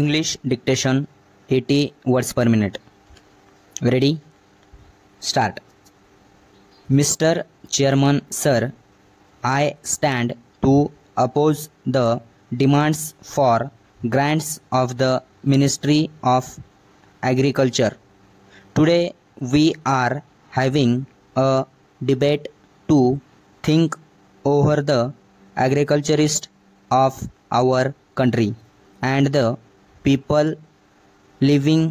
English dictation 80 words per minute. Ready? Start. Mr. Chairman, sir, I stand to oppose the demands for grants of the Ministry of Agriculture. Today we are having a debate to think over the agriculturist of our country and the people living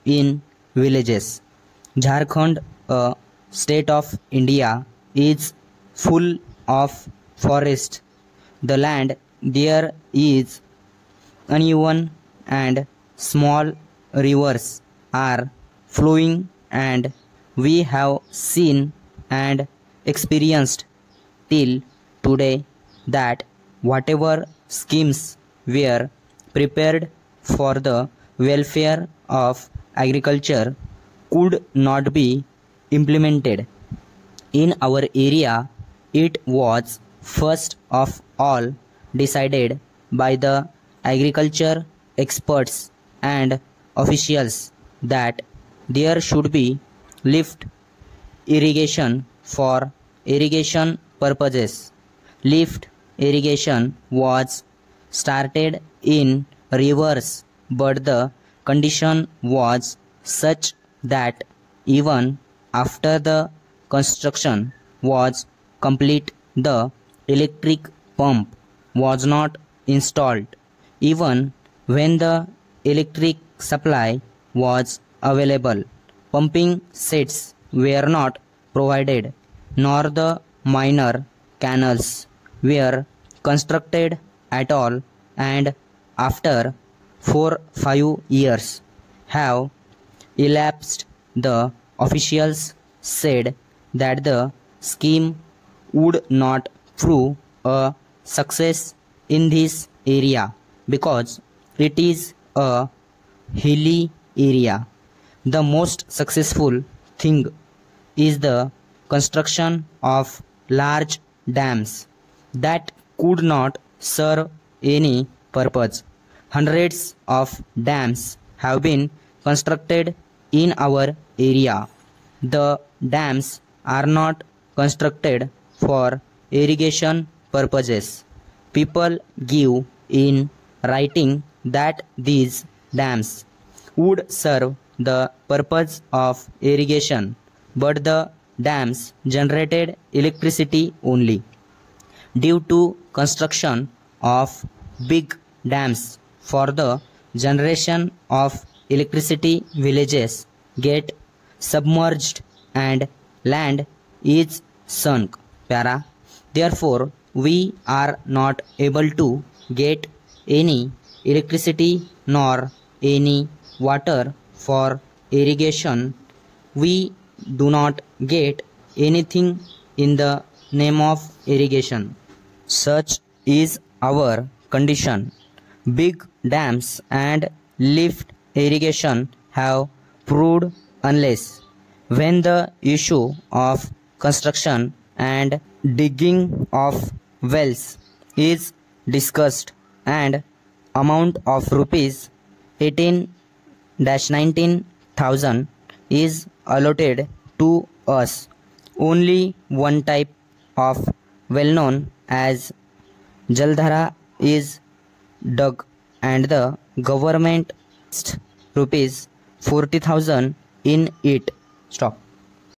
in villages. Jharkhand, a state of India, is full of forest. The land there is uneven and small rivers are flowing, and we have seen and experienced till today that whatever schemes were prepared for the welfare of agriculture could not be implemented. In our area, it was first of all decided by the agriculture experts and officials that there should be lift irrigation for irrigation purposes. Lift irrigation was started in rivers, but the condition was such that even after the construction was complete, the electric pump was not installed. Even when the electric supply was available, pumping sets were not provided, nor the minor canals were constructed at all, and after 4-5 years have elapsed, the officials said that the scheme would not prove a success in this area because it is a hilly area. The most successful thing is the construction of large dams that could not serve any purpose. Hundreds of dams have been constructed in our area. The dams are not constructed for irrigation purposes. People give in writing that these dams would serve the purpose of irrigation, but the dams generated electricity only. Due to construction of big dams for the generation of electricity, villages get submerged and land is sunk. Para. Therefore, we are not able to get any electricity nor any water for irrigation. We do not get anything in the name of irrigation. Such is our condition. Big dams and lift irrigation have proved useless. When the issue of construction and digging of wells is discussed and amount of rupees 18-19,000 is allotted to us, only one type of well known as Jaldhara is dug, and the government rupees 40,000 in it. Stop.